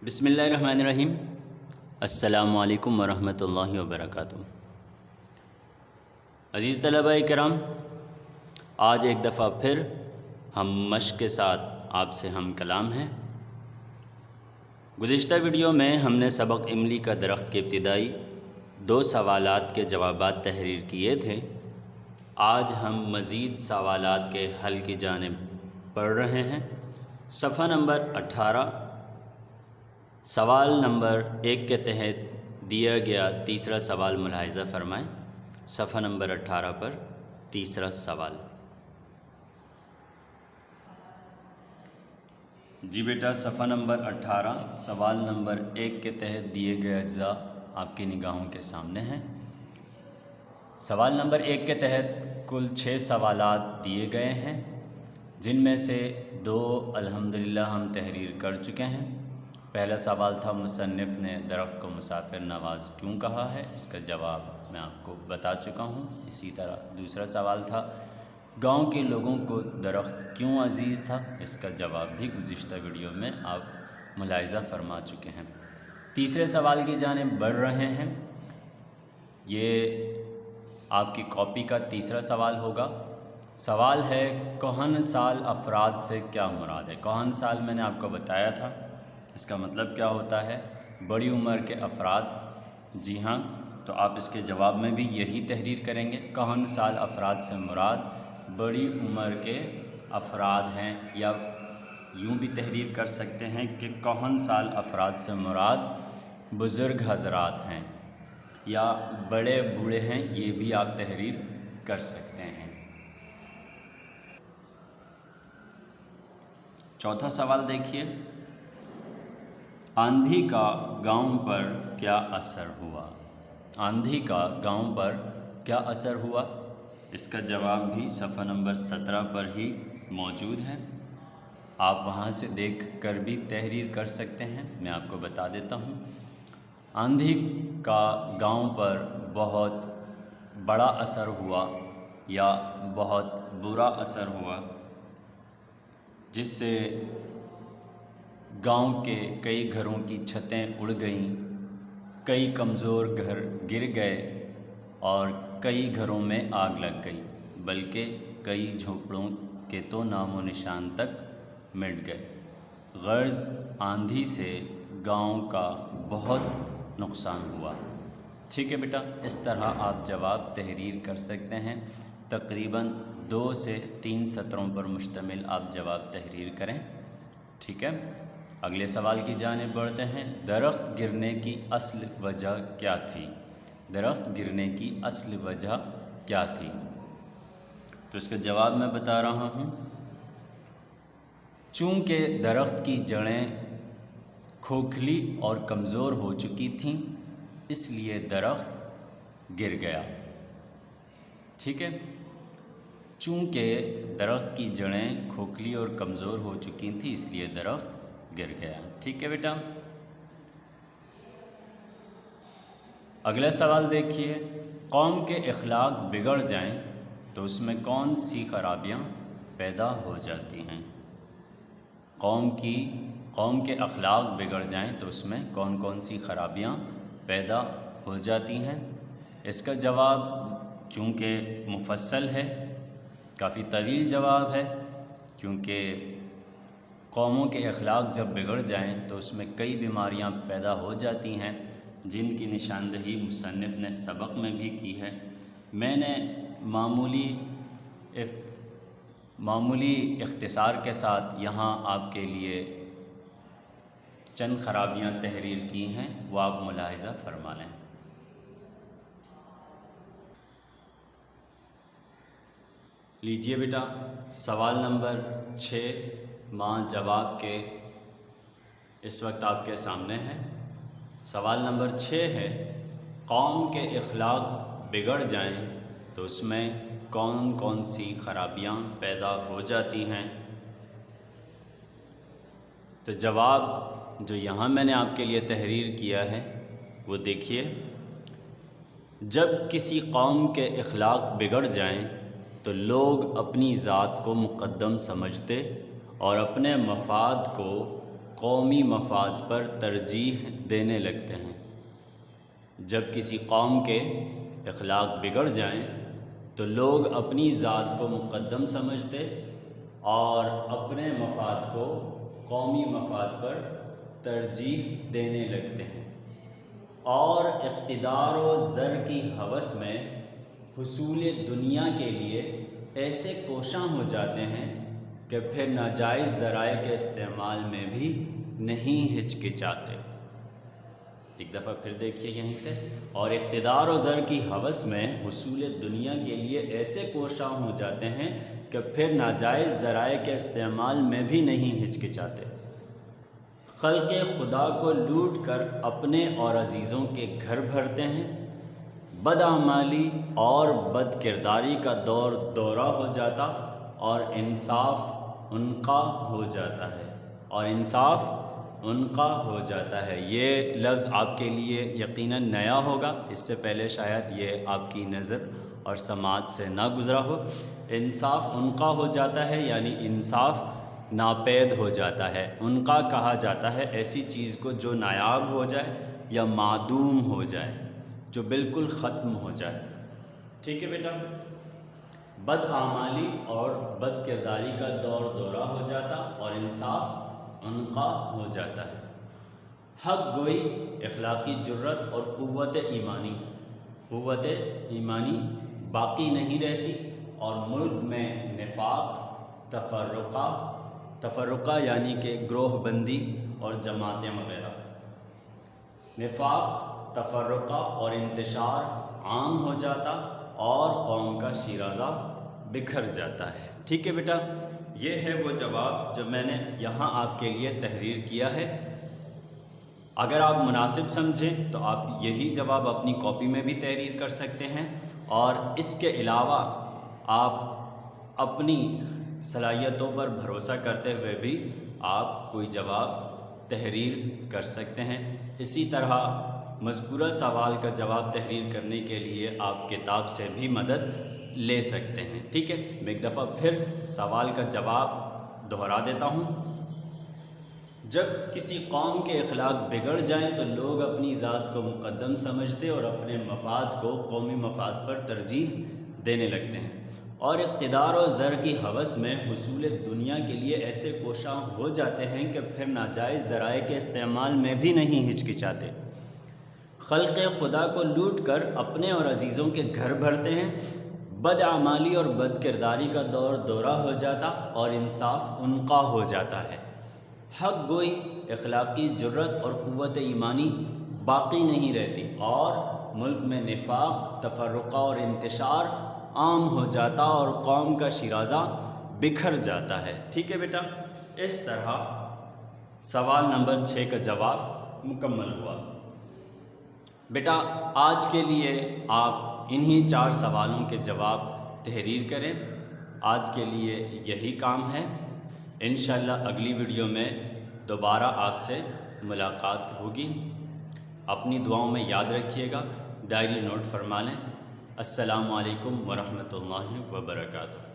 بسم اللہ الرحمن الرحیم۔ السلام علیکم ورحمۃ اللہ وبرکاتہ۔ عزیز طلباء کرام، آج ایک دفعہ پھر ہم مشق کے ساتھ آپ سے ہم کلام ہیں۔ گزشتہ ویڈیو میں ہم نے سبق املی کا درخت کے ابتدائی 2 سوالات کے جوابات تحریر کیے تھے۔ آج ہم مزید سوالات کے حل کی جانب پڑھ رہے ہیں۔ صفحہ نمبر 18 سوال نمبر 1 کے تحت دیا گیا تیسرا سوال ملاحظہ فرمائیں۔ صفحہ نمبر 18 پر تیسرا سوال۔ جی بیٹا، صفحہ نمبر 18 سوال نمبر 1 کے تحت دیے گئے اجزاء آپ کی نگاہوں کے سامنے ہیں۔ سوال نمبر 1 کے تحت کل 6 سوالات دیے گئے ہیں، جن میں سے 2 الحمدللہ ہم تحریر کر چکے ہیں۔ پہلا سوال تھا مصنف نے درخت کو مسافر نواز کیوں کہا ہے، اس کا جواب میں آپ کو بتا چکا ہوں۔ اسی طرح دوسرا سوال تھا گاؤں کے لوگوں کو درخت کیوں عزیز تھا، اس کا جواب بھی گزشتہ ویڈیو میں آپ ملاحظہ فرما چکے ہیں۔ تیسرے سوال کی جانب بڑھ رہے ہیں۔ یہ آپ کی کاپی کا تیسرا سوال ہوگا۔ سوال ہے کہن سال افراد سے کیا مراد ہے۔ کہن سال میں نے آپ کو بتایا تھا، اس کا مطلب کیا ہوتا ہے، بڑی عمر کے افراد۔ جی ہاں، تو آپ اس کے جواب میں بھی یہی تحریر کریں گے۔ کہن سال افراد سے مراد بڑی عمر کے افراد ہیں، یا یوں بھی تحریر کر سکتے ہیں کہ کہن سال افراد سے مراد بزرگ حضرات ہیں یا بڑے بوڑھے ہیں، یہ بھی آپ تحریر کر سکتے ہیں۔ چوتھا سوال دیکھیے، آندھی کا گاؤں پر کیا اثر ہوا۔ آندھی کا گاؤں پر کیا اثر ہوا، اس کا جواب بھی صفحہ نمبر 17 پر ہی موجود ہے۔ آپ وہاں سے دیکھ کر بھی تحریر کر سکتے ہیں، میں آپ کو بتا دیتا ہوں۔ آندھی کا گاؤں پر بہت بڑا اثر ہوا یا بہت برا اثر ہوا، جس سے گاؤں کے کئی گھروں کی چھتیں اڑ گئیں، کئی کمزور گھر گر گئے اور کئی گھروں میں آگ لگ گئی، بلکہ کئی جھونپڑوں کے تو نام و نشان تک مٹ گئے۔ غرض آندھی سے گاؤں کا بہت نقصان ہوا۔ ٹھیک ہے بیٹا، اس طرح آپ جواب تحریر کر سکتے ہیں۔ تقریباً 2 سے 3 سطروں پر مشتمل آپ جواب تحریر کریں۔ ٹھیک ہے، اگلے سوال کی جانب بڑھتے ہیں۔ درخت گرنے کی اصل وجہ کیا تھی۔ درخت گرنے کی اصل وجہ کیا تھی، تو اس کا جواب میں بتا رہا ہوں۔ چونکہ درخت کی جڑیں کھوکھلی اور کمزور ہو چکی تھیں، اس لیے درخت گر گیا۔ ٹھیک ہے، چونکہ درخت کی جڑیں کھوکھلی اور کمزور ہو چکی تھیں، اس لیے درخت گر گیا۔ ٹھیک ہے بیٹا، اگلا سوال دیکھیے۔ قوم کے اخلاق بگڑ جائیں تو اس میں کون سی خرابیاں پیدا ہو جاتی ہیں۔ قوم کے اخلاق بگڑ جائیں تو اس میں کون کون سی خرابیاں پیدا ہو جاتی ہیں، اس کا جواب چونکہ مفصل ہے، کافی طویل جواب ہے، کیونکہ قوموں کے اخلاق جب بگڑ جائیں تو اس میں کئی بیماریاں پیدا ہو جاتی ہیں، جن کی نشاندہی مصنف نے سبق میں بھی کی ہے۔ میں نے معمولی اختصار کے ساتھ یہاں آپ کے لیے چند خرابیاں تحریر کی ہیں، وہ آپ ملاحظہ فرما لیں۔ لیجئے بیٹا، سوال نمبر 6 ماں جواب کے اس وقت آپ کے سامنے ہے۔ سوال نمبر 6 ہے، قوم کے اخلاق بگڑ جائیں تو اس میں کون کون سی خرابیاں پیدا ہو جاتی ہیں، تو جواب جو یہاں میں نے آپ کے لیے تحریر کیا ہے وہ دیکھیے۔ جب کسی قوم کے اخلاق بگڑ جائیں تو لوگ اپنی ذات کو مقدم سمجھتے اور اپنے مفاد کو قومی مفاد پر ترجیح دینے لگتے ہیں۔ جب کسی قوم کے اخلاق بگڑ جائیں تو لوگ اپنی ذات کو مقدم سمجھتے اور اپنے مفاد کو قومی مفاد پر ترجیح دینے لگتے ہیں، اور اقتدار و زر کی ہوس میں حصول دنیا کے لیے ایسے کوشاں ہو جاتے ہیں کہ پھر ناجائز ذرائع کے استعمال میں بھی نہیں ہچکچاتے۔ ایک دفعہ پھر دیکھیے یہیں سے، اور اقتدار و زر کی ہوس میں حصول دنیا کے لیے ایسے کوشاں ہو جاتے ہیں کہ پھر ناجائز ذرائع کے استعمال میں بھی نہیں ہچکچاتے۔ خلق خدا کو لوٹ کر اپنے اور عزیزوں کے گھر بھرتے ہیں، بدعمالی اور بد کرداری کا دور دورہ ہو جاتا اور انصاف ان کا ہو جاتا ہے، یہ لفظ آپ کے لیے یقیناً نیا ہوگا، اس سے پہلے شاید یہ آپ کی نظر اور سماعت سے نہ گزرا ہو۔ انصاف ان کا ہو جاتا ہے یعنی انصاف ناپید ہو جاتا ہے۔ ان کا کہا جاتا ہے ایسی چیز کو جو نایاب ہو جائے یا معدوم ہو جائے، جو بالکل ختم ہو جائے۔ ٹھیک ہے بیٹا، بدعمالی اور بد کرداری کا دور دورہ ہو جاتا اور انصاف ان کا ہو جاتا ہے۔ حق گوئی، اخلاقی جرت اور قوت ایمانی باقی نہیں رہتی، اور ملک میں نفاق، تفرقہ یعنی کہ گروہ بندی اور جماعتیں وغیرہ، نفاق، تفرقہ اور انتشار عام ہو جاتا اور قوم کا شیرازہ بکھر جاتا ہے۔ ٹھیک ہے بیٹا، یہ ہے وہ جواب جو میں نے یہاں آپ کے لیے تحریر کیا ہے۔ اگر آپ مناسب سمجھیں تو آپ یہی جواب اپنی کاپی میں بھی تحریر کر سکتے ہیں، اور اس کے علاوہ آپ اپنی صلاحیتوں پر بھروسہ کرتے ہوئے بھی آپ کوئی جواب تحریر کر سکتے ہیں۔ اسی طرح مذکورہ سوال کا جواب تحریر کرنے کے لیے آپ کتاب سے بھی مدد لے سکتے ہیں۔ ٹھیک ہے، میں ایک دفعہ پھر سوال کا جواب دہرا دیتا ہوں۔ جب کسی قوم کے اخلاق بگڑ جائیں تو لوگ اپنی ذات کو مقدم سمجھتے اور اپنے مفاد کو قومی مفاد پر ترجیح دینے لگتے ہیں، اور اقتدار و زر کی ہوس میں حصول دنیا کے لیے ایسے کوشاں ہو جاتے ہیں کہ پھر ناجائز ذرائع کے استعمال میں بھی نہیں ہچکچاتے۔ خلق خدا کو لوٹ کر اپنے اور عزیزوں کے گھر بھرتے ہیں، بدعمالی اور بد کرداری کا دور دورہ ہو جاتا اور انصاف ان کا ہو جاتا ہے۔ حق گوئی، اخلاقی جرت اور قوت ایمانی باقی نہیں رہتی، اور ملک میں نفاق، تفرقہ اور انتشار عام ہو جاتا اور قوم کا شیرازہ بکھر جاتا ہے۔ ٹھیک ہے بیٹا، اس طرح سوال نمبر 6 کا جواب مکمل ہوا۔ بیٹا آج کے لیے آپ انہی 4 سوالوں کے جواب تحریر کریں، آج کے لیے یہی کام ہے۔ انشاءاللہ اگلی ویڈیو میں دوبارہ آپ سے ملاقات ہوگی۔ اپنی دعاؤں میں یاد رکھیے گا، ڈائری نوٹ فرما لیں۔ السلام علیکم ورحمۃ اللہ وبرکاتہ۔